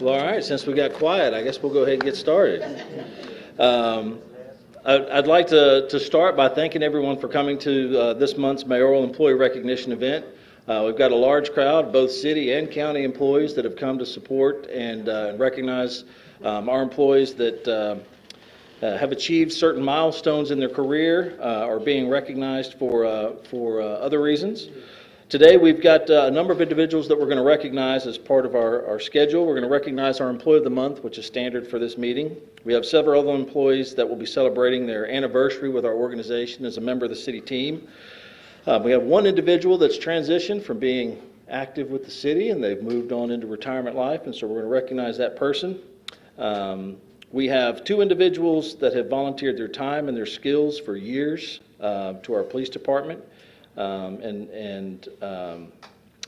Well, all right, since we got quiet, I guess we'll go ahead and get started. Um, I'd like to start by thanking everyone for coming to this month's mayoral employee recognition event. We've got a large crowd, both city and county employees, that have come to support and recognize our employees that have achieved certain milestones in their career or being recognized for other reasons. Today, we've got a number of individuals that we're going to recognize as part of our schedule. We're going to recognize our Employee of the Month, which is standard for this meeting. We have several other employees that will be celebrating their anniversary with our organization as a member of the city team. We have one individual that's transitioned from being active with the city, and they've moved on into retirement life, and so we're going to recognize that person. We have two individuals that have volunteered their time and their skills for years to our police department.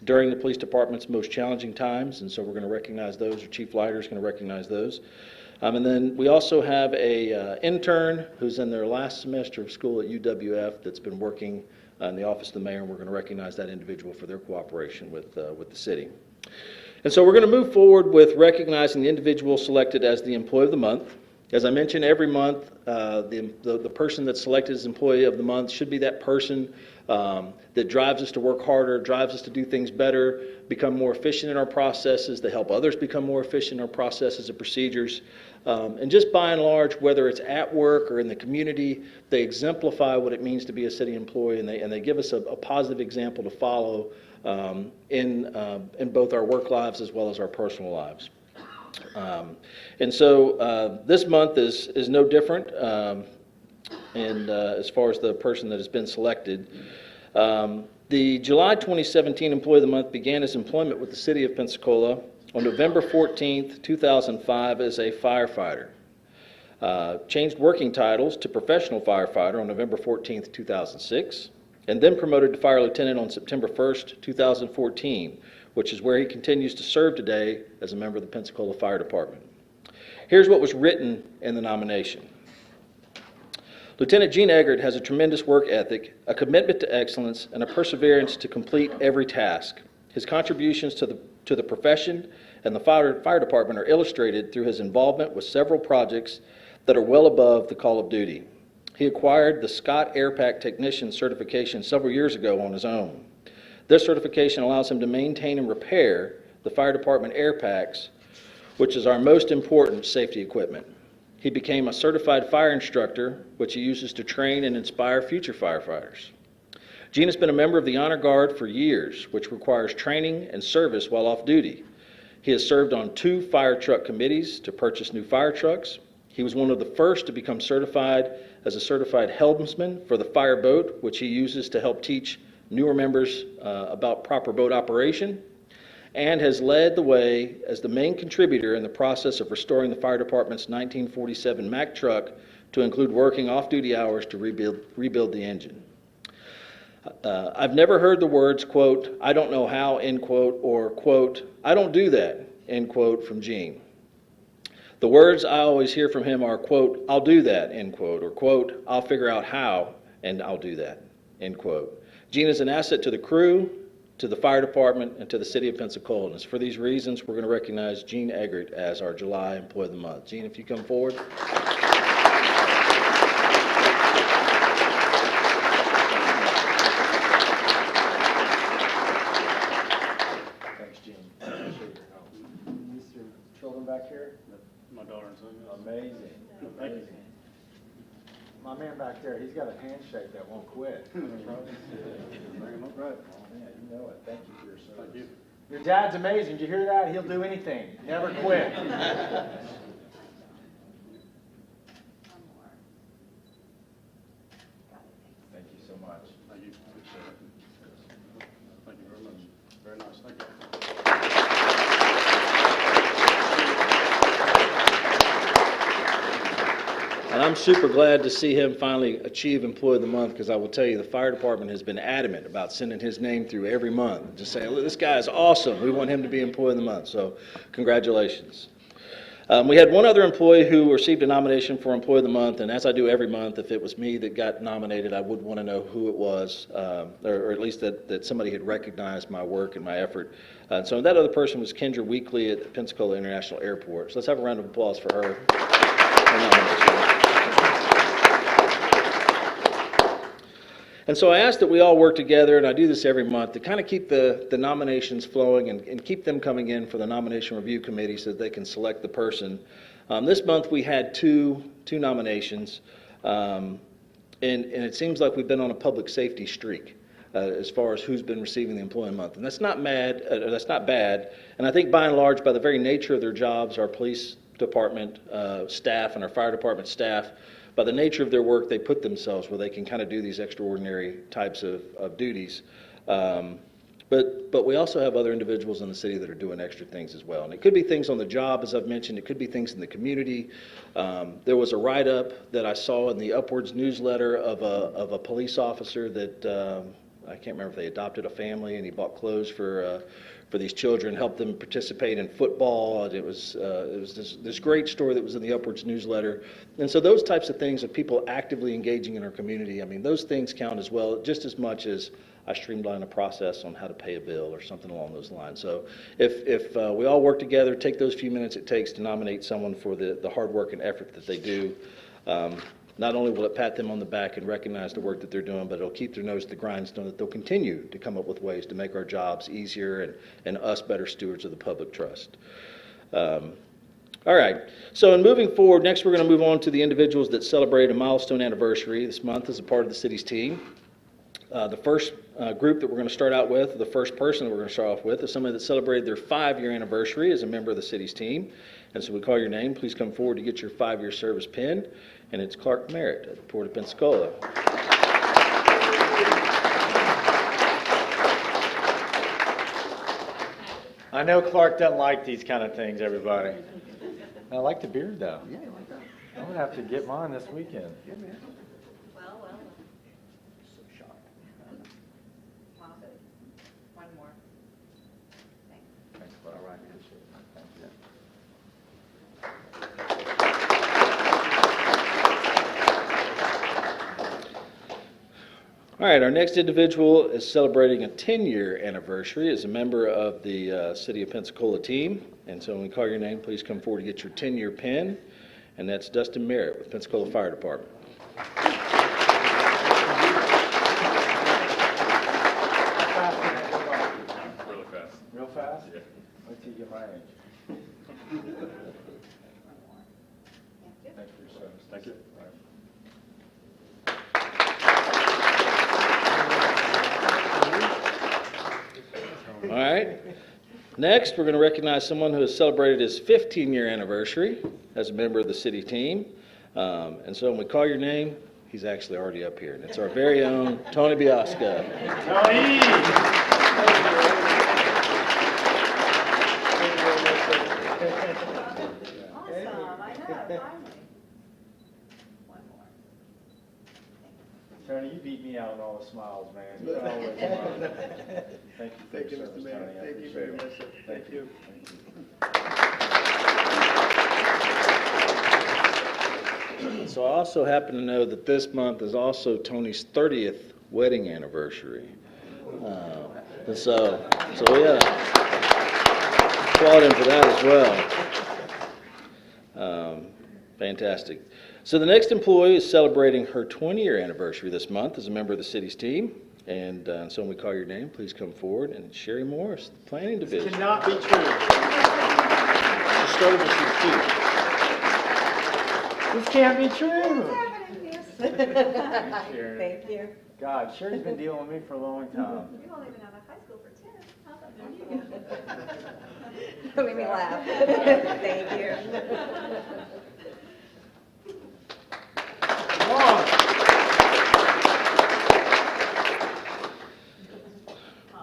During the police department's most challenging times, and so we're going to recognize those. Our Chief Leiter is going to recognize those. And then we also have a intern who's in their last semester of school at UWF that's been working in the office of the mayor, and we're going to recognize that individual for their cooperation with the city. And so we're going to move forward with recognizing the individual selected as the Employee of the Month. As I mentioned, every month, the person that's selected as Employee of the Month should be that person that drives us to work harder, drives us to do things better, become more efficient in our processes, to help others become more efficient in our processes and procedures. And just by and large, whether it's at work or in the community, they exemplify what it means to be a city employee, and they give us a positive example to follow in both our work lives as well as our personal lives. And so this month is no different, and as far as the person that has been selected. The July 2017 Employee of the Month began his employment with the City of Pensacola on November 14th, 2005 as a firefighter. Changed working titles to professional firefighter on November 14th, 2006, and then promoted to fire lieutenant on September 1st, 2014, which is where he continues to serve today as a member of the Pensacola Fire Department. Here's what was written in the nomination. Lieutenant Gene Eggert has a tremendous work ethic, a commitment to excellence, and a perseverance to complete every task. His contributions to the profession and the fire department are illustrated through his involvement with several projects that are well above the call of duty. He acquired the Scott Air Pack Technician certification several years ago on his own. This certification allows him to maintain and repair the fire department air packs, which is our most important safety equipment. He became a certified fire instructor, which he uses to train and inspire future firefighters. Gene has been a member of the Honor Guard for years, which requires training and service while off duty. He has served on 2 fire truck committees to purchase new fire trucks. He was one of the first to become certified as a certified helmsman for the fire boat, which he uses to help teach newer members about proper boat operation, and has led the way as the main contributor in the process of restoring the fire department's 1947 Mack truck to include working off-duty hours to rebuild the engine. I've never heard the words, quote, "I don't know how," end quote, or, quote, "I don't do that," end quote, from Gene. The words I always hear from him are, quote, "I'll do that," end quote, or, quote, "I'll figure out how, and I'll do that," end quote. Gene is an asset to the crew, to the fire department, and to the city of Pensacola. And it's for these reasons we're going to recognize Gene Eggert as our July Employee of the Month. Gene, if you come forward. Thanks, Gene. Appreciate your help. These your children back here? My daughter and son. Amazing. Amazing. My man back there, he's got a handshake that won't quit. Bring them up right. Oh, man, you know it. Thank you for your service. Thank you. Your dad's amazing. Did you hear that? He'll do anything. Never quit. Thank you so much. Thank you. Appreciate it. Thank you very much. Very nice. Thank you. And I'm super glad to see him finally achieve Employee of the Month, because I will tell you, the fire department has been adamant about sending his name through every month. Just saying, "Look, this guy is awesome. We want him to be Employee of the Month." So congratulations. We had one other employee who received a nomination for Employee of the Month, and as I do every month, if it was me that got nominated, I would want to know who it was, or at least that somebody had recognized my work and my effort. So that other person was Kendra Weekly at Pensacola International Airport. So let's have a round of applause for her nomination. And so I asked that we all work together, and I do this every month, to kind of keep the nominations flowing and keep them coming in for the nomination review committee so that they can select the person. This month we had two nominations, and it seems like we've been on a public safety streak as far as who's been receiving the Employee of the Month. And that's not bad. And I think by and large, by the very nature of their jobs, our police department staff and our fire department staff, by the nature of their work, they put themselves where they can kind of do these extraordinary types of duties. But we also have other individuals in the city that are doing extra things as well. And it could be things on the job, as I've mentioned. It could be things in the community. There was a write-up that I saw in the Upwards newsletter of a police officer that I can't remember if they adopted a family and he bought clothes for these children, helped them participate in football. And it was this great story that was in the Upwards newsletter. And so those types of things of people actively engaging in our community, I mean, those things count as well, just as much as I streamline a process on how to pay a bill or something along those lines. So if we all work together, take those few minutes it takes to nominate someone for the hard work and effort that they do, not only will it pat them on the back and recognize the work that they're doing, but it'll keep their nose to the grindstone that they'll continue to come up with ways to make our jobs easier and us better stewards of the public trust. All right, so in moving forward, next we're going to move on to the individuals that celebrate a milestone anniversary this month as a part of the city's team. The first group that we're going to start out with, the first person that we're going to start off with, is somebody that celebrated their 5-year anniversary as a member of the city's team. And so we call your name. Please come forward to get your 5-year service pin. And it's Clark Merritt at the Port of Pensacola. I know Clark doesn't like these kind of things, everybody. I like the beard, though. Yeah, you like that? I'm going to have to get mine this weekend. Yeah, man. Well. So sharp. Wow. One more. Thanks. Thanks, Clark. All right, man. Thank you. All right, our next individual is celebrating a 10-year anniversary as a member of the City of Pensacola team. And so when we call your name, please come forward to get your 10-year pin. And that's Dustin Merritt with Pensacola Fire Department. Really fast. Real fast? Yeah. Wait till you get my age. Thank you for your service. Thank you. All right. Next, we're going to recognize someone who has celebrated his 15-year anniversary as a member of the city team. And so when we call your name, he's actually already up here. And it's our very own Tony Biasca. Tony! Awesome, I know, finally. One more. Tony, you beat me out on all the smiles, man. You're always smiling. Thank you for Thank you, your Mr. service, Mayor. Tony. I Thank you appreciate very it. much, sir. Thank you. So I also happen to know that this month is also Tony's 30th wedding anniversary. And so we applaud him for that as well. Fantastic. So the next employee is celebrating her 20-year anniversary this month as a member of the city's team. And so when we call your name, please come forward. And Sherry Morris, the planning division. Cannot be true. She started when she was 2. This can't be true. Thank you. God, Sherry's been dealing with me for a long time. You've only been out of high school for 10. How's that for you? Made me laugh. Thank you. Come on.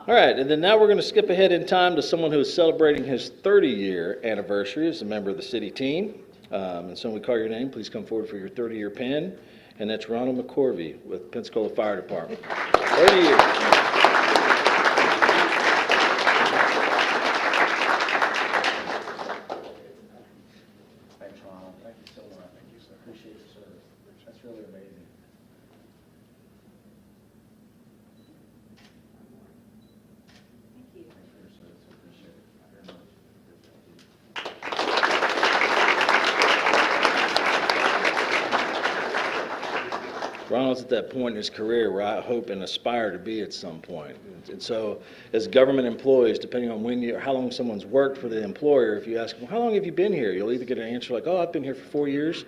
All right, and then now we're going to skip ahead in time to someone who is celebrating his 30-year anniversary as a member of the city team. And so when we call your name, please come forward for your 30-year pin. And that's Ronald McCorvey with Pensacola Fire Department. 30 years. Tom's at that point in his career where I hope and aspire to be at some point. And so, as government employees, depending on how long someone's worked for the employer, if you ask them, how long have you been here? You'll either get an answer like, oh, I've been here for 4 years,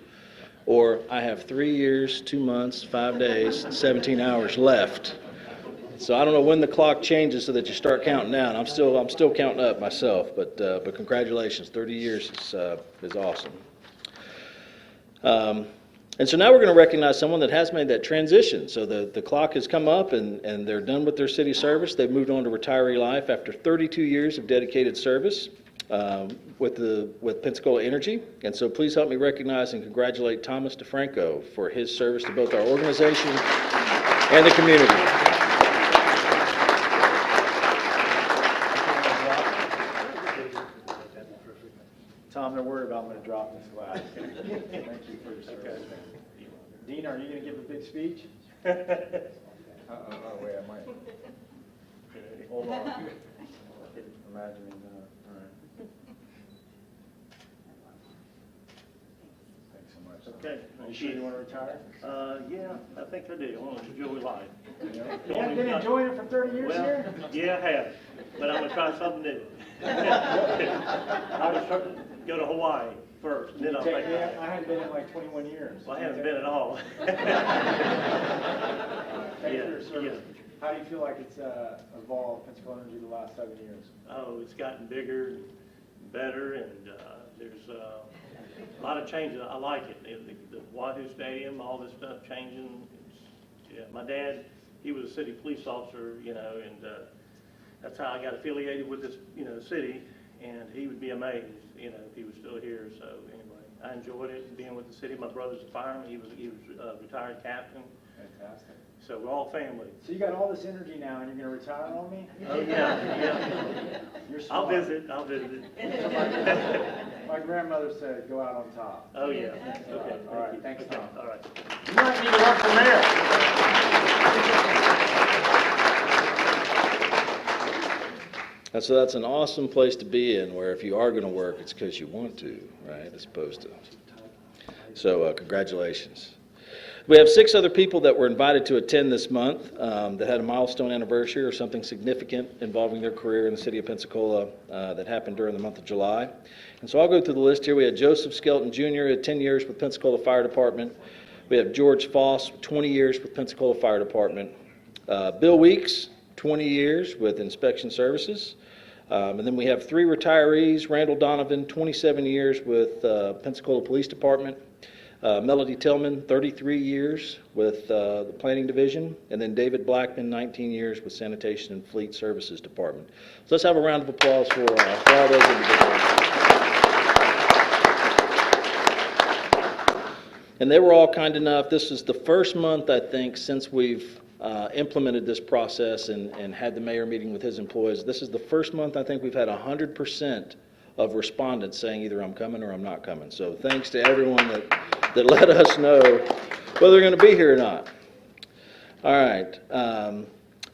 or I have 3 years, 2 months, 5 days, 17 hours left. So I don't know when the clock changes so that you start counting down. I'm still counting up myself, but congratulations, 30 years is awesome. And so now we're going to recognize someone that has made that transition. So the clock has come up and they're done with their city service. They've moved on to retiree life after 32 years of dedicated service with Pensacola Energy. And so please help me recognize and congratulate Thomas DeFranco for his service to both our organization and the community. Tom, they're worried about I'm going to drop this glass. Thank you for your service. Dean, are you going to give a big speech? Oh, wait, I might. Hold on. Imagining, all right. Thanks so much. Okay. You sure you want to retire? Yeah, I think I do. I want to enjoy life. You haven't been enjoying it for 30 years Well, here? yeah, I have, but I'm gonna try something new. I was trying to go to Hawaii first, and then I'll think about it. I hadn't been in like 21 years. Well, I haven't been at all. Thank you for your Yeah, service. How do you feel like it's evolved, Pensacola Energy, the last 7 years? Oh, it's gotten bigger, better, and there's a lot of changes. I like it. The Wahoo Stadium, all this stuff changing. Yeah, my dad, he was a city police officer, and that's how I got affiliated with this, city. And he would be amazed, if he was still here. So anyway, I enjoyed it, being with the city. My brother's a fireman. He was a retired captain. Fantastic. So we're all family. So you got all this energy now, and you're going to retire on me? Oh, yeah. You're smart. I'll visit. My grandmother said, go out on top. Oh, yeah. Okay. All right, thanks, Okay, Tom. all right. You might need to run for mayor. And so that's an awesome place to be in, where if you are going to work, it's because you want to, right, as opposed to. So congratulations. We have 6 other people that were invited to attend this month that had a milestone anniversary or something significant involving their career in the city of Pensacola that happened during the month of July. And so I'll go through the list here. We had Joseph Skelton Jr., had 10 years with Pensacola Fire Department. We have George Foss, 20 years with Pensacola Fire Department. Bill Weeks, 20 years with Inspection Services. And then we have 3 retirees. Randall Donovan, 27 years with Pensacola Police Department. Melody Tillman, 33 years with the Planning Division. And then David Blackman, 19 years with Sanitation and Fleet Services Department. So let's have a round of applause for all those individuals. And they were all kind enough. This is the first month, I think, since we've implemented this process and had the mayor meeting with his employees. This is the first month I think we've had 100% of respondents saying either I'm coming or I'm not coming. So thanks to everyone that let us know whether they're going to be here or not. All right.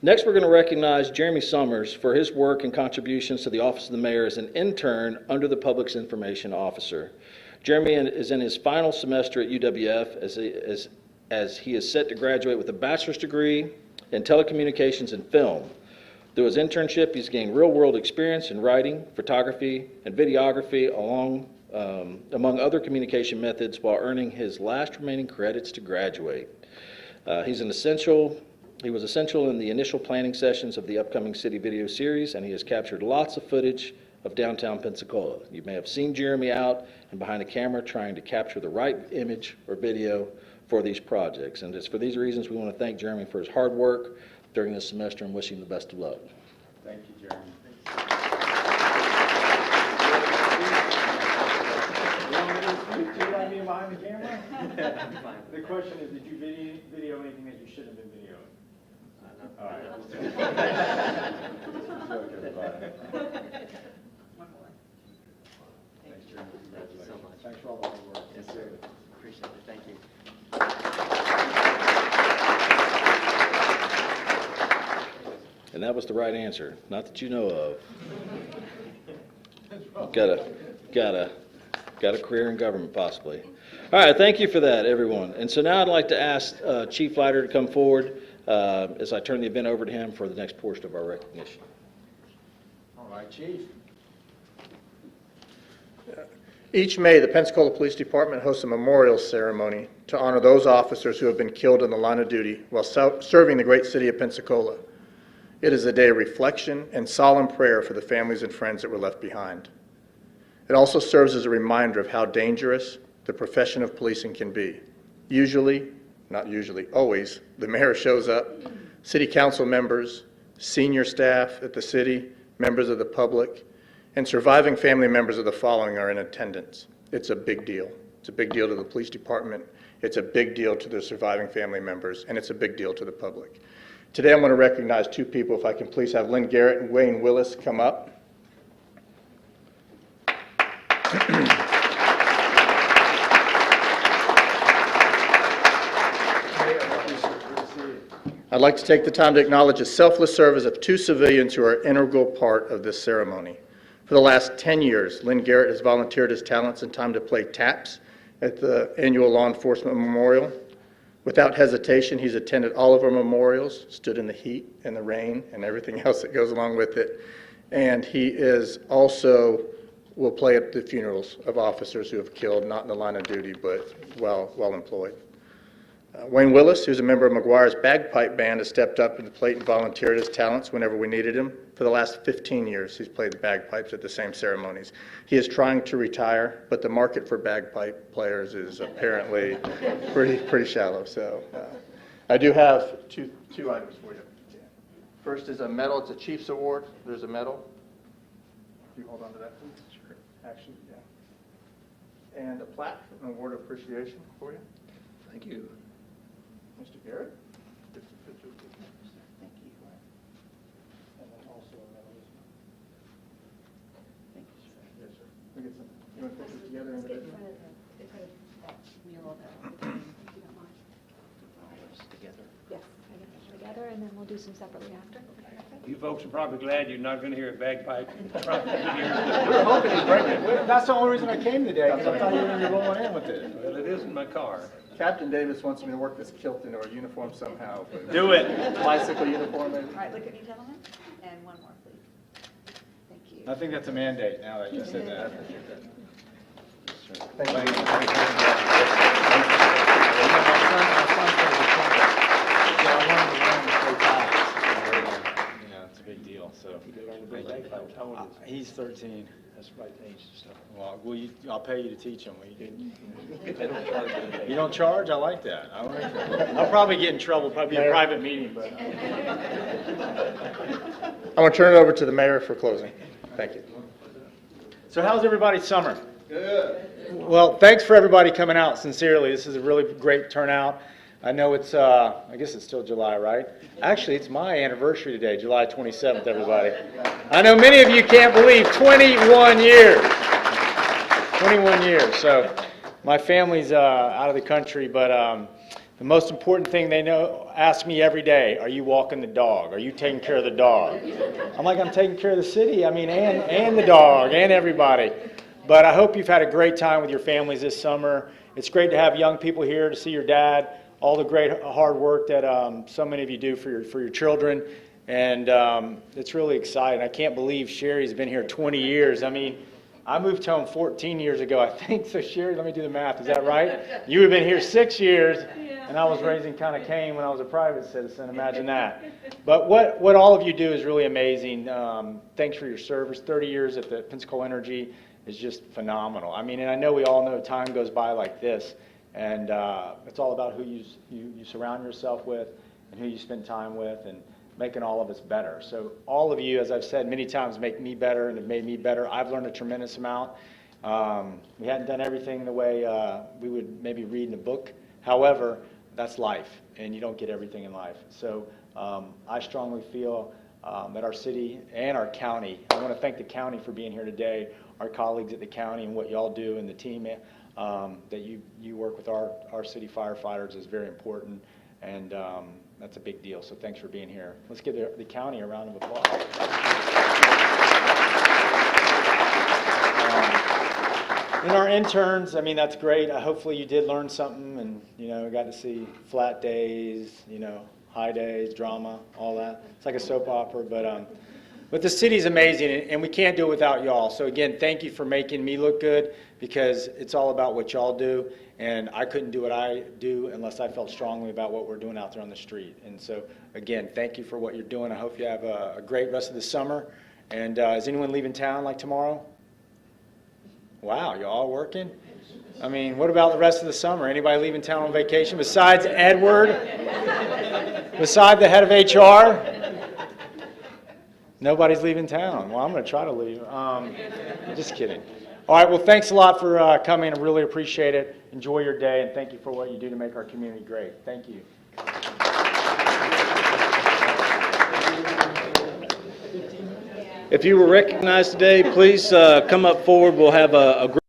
Next, we're going to recognize Jeremy Summers for his work and contributions to the Office of the Mayor as an intern under the Public Information Officer. Jeremy is in his final semester at UWF as he is set to graduate with a bachelor's degree in telecommunications and film. Through his internship, he's gained real-world experience in writing, photography, and videography, among other communication methods, while earning his last remaining credits to graduate. He was essential in the initial planning sessions of the upcoming city video series, and he has captured lots of footage of downtown Pensacola. You may have seen Jeremy out and behind a camera trying to capture the right image or video for these projects. And it's for these reasons we want to thank Jeremy for his hard work during this semester and wish him the best of luck. Thank you, Jeremy. Do you like being behind the camera? The question is, did you video anything that you shouldn't have been videoing? All right. Joke, everybody. One more. Thanks, Jeremy. Congratulations. so much. Thanks for all the hard work. Yes, sir. Appreciate it. Thank you. And that was the right answer, not that you know of. Gotta Got a career in government, possibly. All right, thank you for that, everyone. And so now I'd like to ask Chief Leiter to come forward as I turn the event over to him for the next portion of our recognition. All right, Chief. Each May, the Pensacola Police Department hosts a memorial ceremony to honor those officers who have been killed in the line of duty while serving the great city of Pensacola. It is a day of reflection and solemn prayer for the families and friends that were left behind. It also serves as a reminder of how dangerous the profession of policing can be. Usually, not usually, always, the mayor shows up, city council members, senior staff at the city, members of the public, and surviving family members of the following are in attendance. It's a big deal. It's a big deal to the police department. It's a big deal to the surviving family members, and it's a big deal to the public. Today I'm going to recognize two people. If I can please have Lynn Garrett and Wayne Willis come up. I'd like to take the time to acknowledge the selfless service of two civilians who are an integral part of this ceremony. For the last 10 years, Lynn Garrett has volunteered his talents and time to play taps at the annual Law Enforcement Memorial. Without hesitation, he's attended all of our memorials, stood in the heat and the rain and everything else that goes along with it. And he is also will play at the funerals of officers who have killed, not in the line of duty, but while employed. Wayne Willis, who's a member of McGuire's Bagpipe Band, has stepped up to the plate and volunteered his talents whenever we needed him. For the last 15 years, he's played the bagpipes at the same ceremonies. He is trying to retire, but the market for bagpipe players is apparently pretty shallow. So I do have two items for you. First is a medal. It's a Chiefs Award. There's a medal. Can you hold on to that, please? Sure. Actually, yeah. And a plaque, an award of appreciation for you. Thank you. Mr. Garrett? Just a picture of you. Thank you. And then also a medal. Thank you, sir. Yes, sir. We get some, you want to put this together Let's get in individually? front of that mural there. If you don't mind. Together. Yes, I get them together, and then we'll do some separately after. Okay? You folks are probably glad you're not going to hear a bagpipe. We were hoping to break it. That's the only reason I came today, because I thought you were going to be rolling in with it. Well, it isn't my car. Captain Davis wants me to work this kilt into a uniform somehow. But Do it. bicycle uniform, maybe? All right, look at me, gentlemen, and one more, please. Thank you. I think that's a mandate now that you said that. Thank It's a big deal, so. How old is he? He's 13. That's right age and stuff. Well, I'll pay you to teach him. Will you do? You don't charge? I like that. I'll probably get in trouble, probably a private meeting, but. I'm going to turn it over to the mayor for closing. Thank you. So how's everybody's summer? Good. Well, thanks for everybody coming out, sincerely. This is a really great turnout. I know it's, I guess it's still July, right? Actually, it's my anniversary today, July 27th, everybody. I know many of you can't believe 21 years. 21 years. So my family's out of the country, but the most important thing they ask me every day, are you walking the dog? Are you taking care of the dog? I'm like, I'm taking care of the city, and the dog, and everybody. But I hope you've had a great time with your families this summer. It's great to have young people here to see your dad, all the great hard work that so many of you do for your children. And it's really exciting. I can't believe Sherry's been here 20 years. I mean, I moved home 14 years ago, I think. So Sherry, let me do the math. Is that right? You have been here 6 years, and I was raising kind of Cain when I was a private citizen. Imagine that. But what all of you do is really amazing. Thanks for your service. 30 years at the Pensacola Energy is just phenomenal. I mean, and I know we all know time goes by like this, and it's all about who you surround yourself with and who you spend time with, and making all of us better. So all of you, as I've said many times, make me better and have made me better. I've learned a tremendous amount. We hadn't done everything the way we would maybe read in a book. However, that's life, and you don't get everything in life. So I strongly feel that our city and our county, I want to thank the county for being here today, our colleagues at the county and what y'all do, and the team that you work with our city firefighters is very important, and that's a big deal. So thanks for being here. Let's give the county a round of applause. And our interns, I mean, that's great. Hopefully you did learn something and, got to see flat days, high days, drama, all that. It's like a soap opera, but the city's amazing and we can't do it without y'all. So again, thank you for making me look good because it's all about what y'all do. And I couldn't do what I do unless I felt strongly about what we're doing out there on the street. And so again, thank you for what you're doing. I hope you have a great rest of the summer. And is anyone leaving town like tomorrow? Wow, you all working? I mean, what about the rest of the summer? Anybody leaving town on vacation besides Edward? Beside the head of HR? Nobody's leaving town. Well, I'm going to try to leave. Just kidding. All right, well, thanks a lot for coming. I really appreciate it. Enjoy your day, and thank you for what you do to make our community great. Thank you. If you were recognized today, please come up forward. We'll have a group